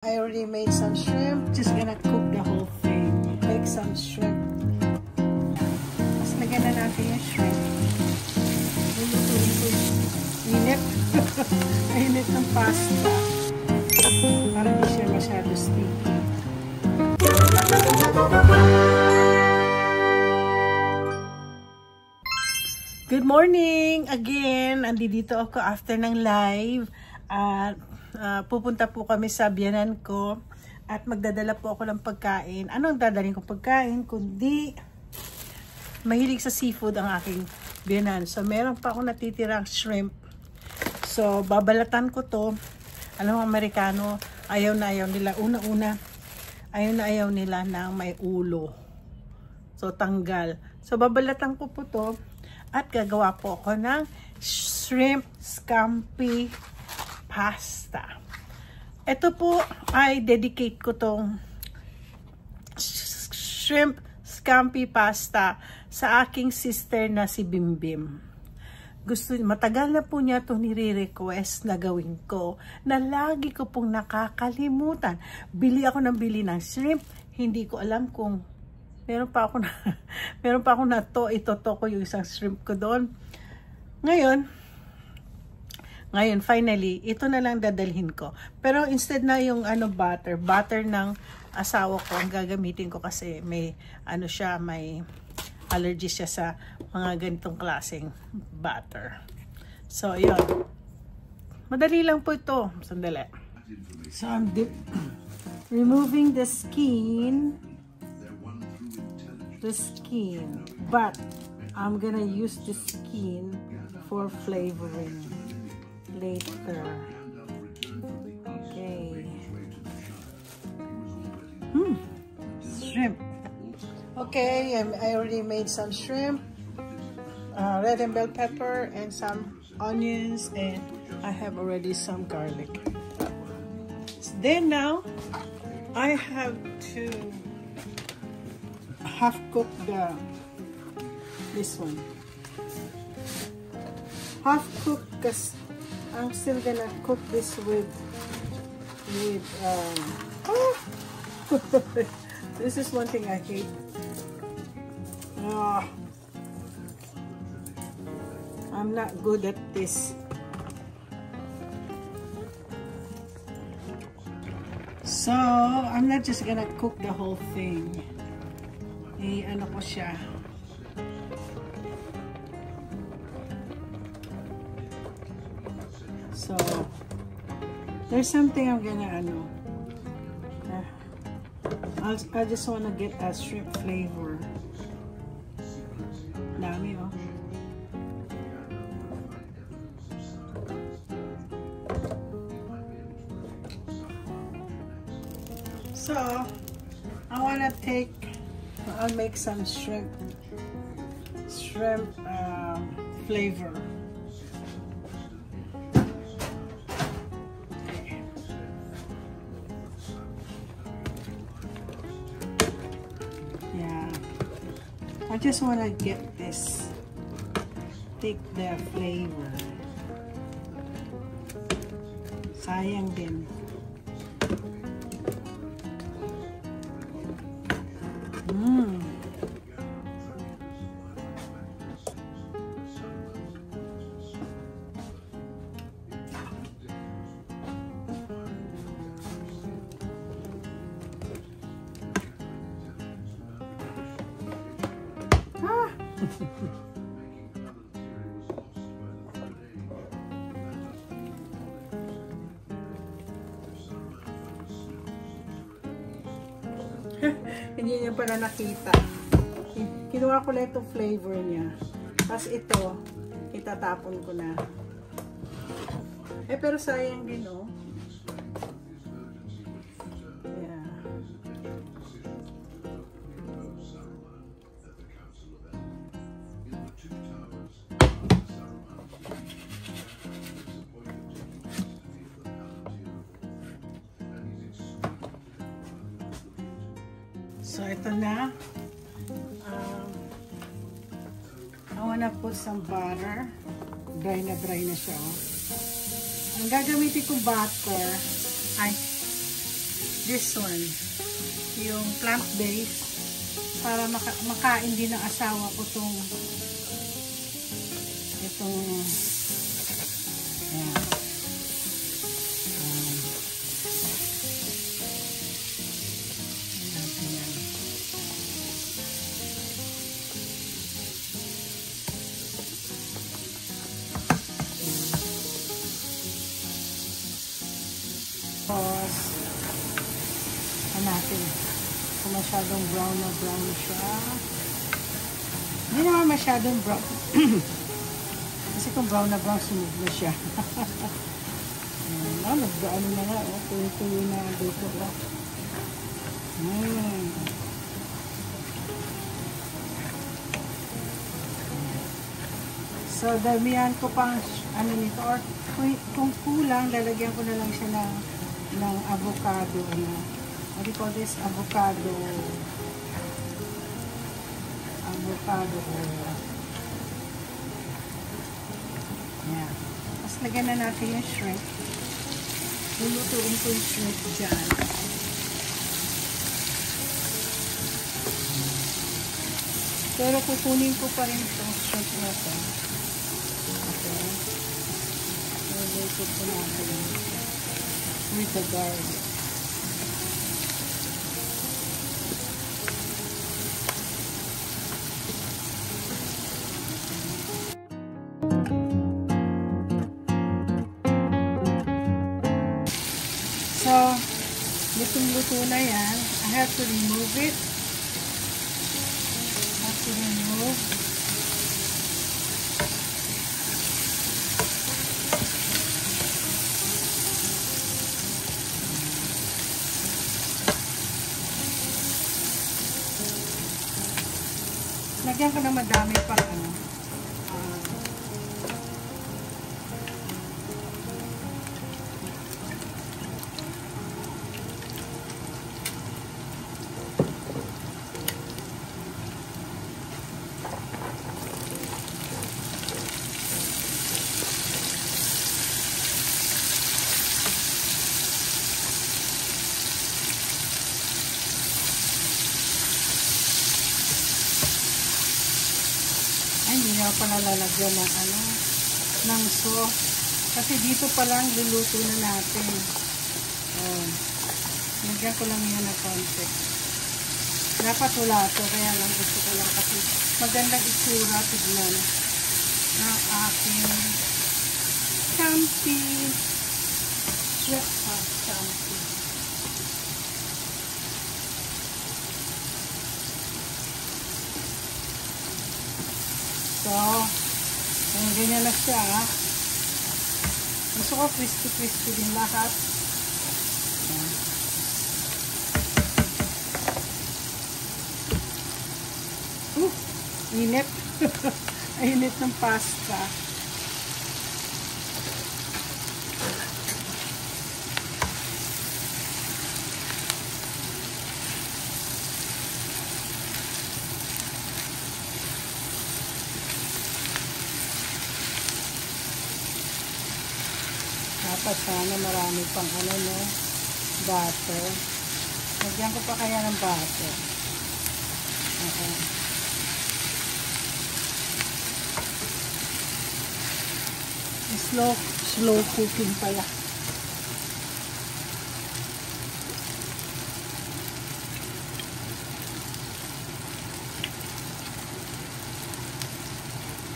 I already made some shrimp. Just gonna cook the whole thing. Make some shrimp. Mas lagyan na natin yung shrimp. Init. Init ng pasta. Para hindi siya masyado sticky. Good morning! Again, andito ako after ng live. Pupunta po kami sa biyanan ko at magdadala po ako ng pagkain. Anong dadalhin ko pagkain? Kundi mahilig sa seafood ang aking biyanan. So, meron pa ako natitirang shrimp. So, babalatan ko to. Alam mo, Amerikano, ayaw na ayaw nila. Una-una, ayaw na ayaw nila ng may ulo. So, tanggal. So, babalatan ko po to. At gagawa po ako ng shrimp scampi pasta. Ito po ay dedicate ko tong shrimp scampi pasta sa aking sister na si Bimbim. Matagal na po niya ito nire-request na gawin ko, na lagi ko pong nakakalimutan. Bili ako ng bili ng shrimp, hindi ko alam kung meron pa ako na to, itoto ko yung isang shrimp ko doon. Ngayon, finally, ito na lang dadalhin ko. Pero instead na yung butter ng asawa ko, ang gagamitin ko kasi may, may allergy siya sa mga ganitong klaseng butter. So, yun. Madali lang po ito. Sandali. So, I'm removing the skin. But I'm gonna use the skin for flavoring later. Okay. Shrimp. Okay, I already made some shrimp, red and bell pepper, and some onions, and I have already some garlic. Then now, I have to half cook this one. Half cook because I'm still gonna cook this with this is one thing I hate. I'm not good at this. So I'm not just gonna cook the whole thing. Ano ko siya. So, there's something I'm gonna I just wanna get a shrimp flavor. Dami, oh. So, I'll make some shrimp flavor. I just want to get this, take the flavor. Sayang din. Hindi niya pa na nakita. Kinuha ko lang itong flavor niya. Tapos ito, itatapon ko na. Pero sayang din, oh. Yeah. So, ito na. I wanna put some butter. Dry na siya. Oh. Ang gagamitin kong butter ay this one, yung plant-based, para makain din ng asawa ko itong ayan. Tapos, natin kung masyadong brown na brown siya. Hindi naman masyadong brown. Kasi kung brown na brown, sunog na siya. Nag-brown na nga. Tuyo-tuyo na dito. So, damihan ko pang ano nito. Or kung kulang, lalagyan ko na lang siya ng avocado. What do you call this? Avocado oil. Yan. Tapos lagyan na natin yung shrimp. Lulutuin ko yung shrimp dyan. Pero kukunin ko pa rin itong shrimp na ito. Okay. Luluto ko natin with the garlic. So, lutong-luto na yan. I have to remove it. Lagyan ko na madami pang ano. Ay, hindi na pala lalagyan ng ng sauce. Kasi dito pa lang luluto na natin. Oh. Lagyan ko lang yan na konti. Dapat wala ito, kaya lang gusto ko lang kasi magandang itsura, tignan ng aking champi. Champi. So, ganyan na siya. Gusto ko crispy-crispy din lahat. Init. Init ng pasta. Dapat sana marami pang butter. Lagyan ko pa kaya ng butter. Okay. Slow cooking pala.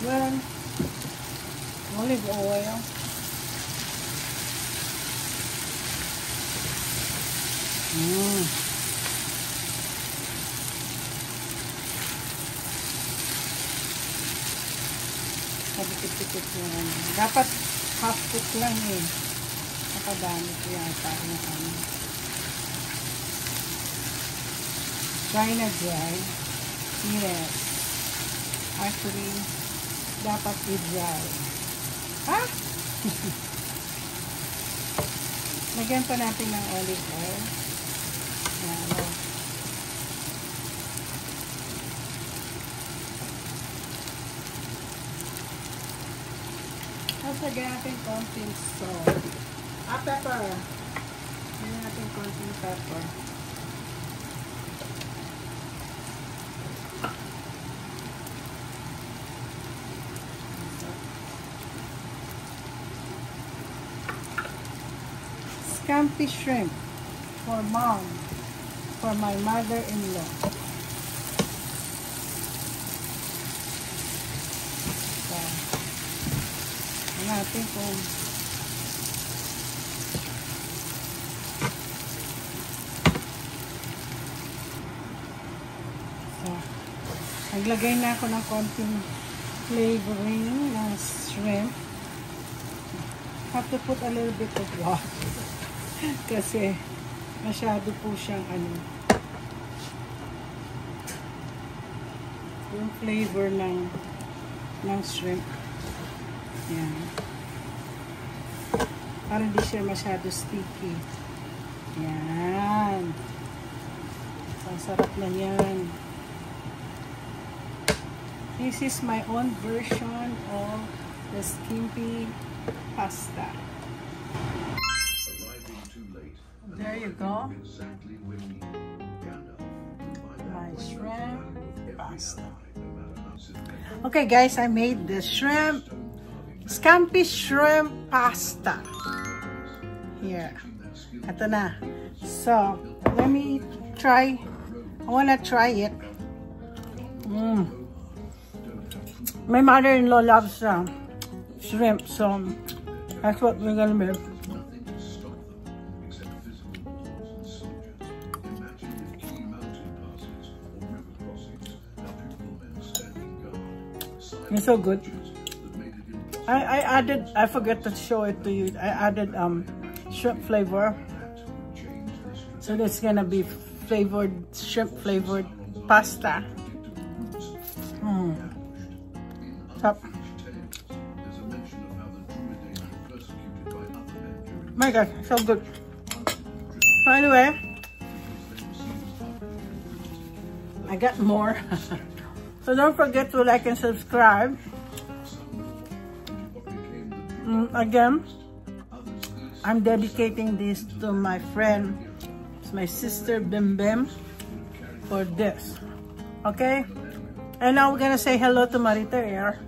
Well, olive oil. Pagkikit-kit yung dapat half cook lang eh. Nakadami ko yata yung dry na dry. Yes. Actually, dapat i-dry. Ha? Lagyan pa natin ng olive oil. Yan. Tapos lagyan natin konting salt. Pepper. Lagyan natin natin konting pepper. Scampi shrimp for mom, for my mother-in-law. So, natin kung naglagay na ako ng konting flavoring ng shrimp. Have to put a little bit of water kasi masyado po siyang yung flavor ng shrimp. Yan. Para hindi siya masyado sticky. Yan. Ang sarap na yan. This is my own version of the skimpy pasta. There you go. My shrimp pasta. Okay guys, I made the scampi shrimp pasta. Here. Ito na. So, let me try. I wanna try it. My mother-in-law loves shrimp, so that's what we're gonna make. It's so good. I forget to show it to you. I added shrimp flavor. So it's gonna be shrimp flavored pasta. Top. My God, so good. So anyway, I got more. So don't forget to like and subscribe. Again, I'm dedicating this to my friend, my sister Bim Bim, for this. Okay? And now we're gonna say hello to Marita here.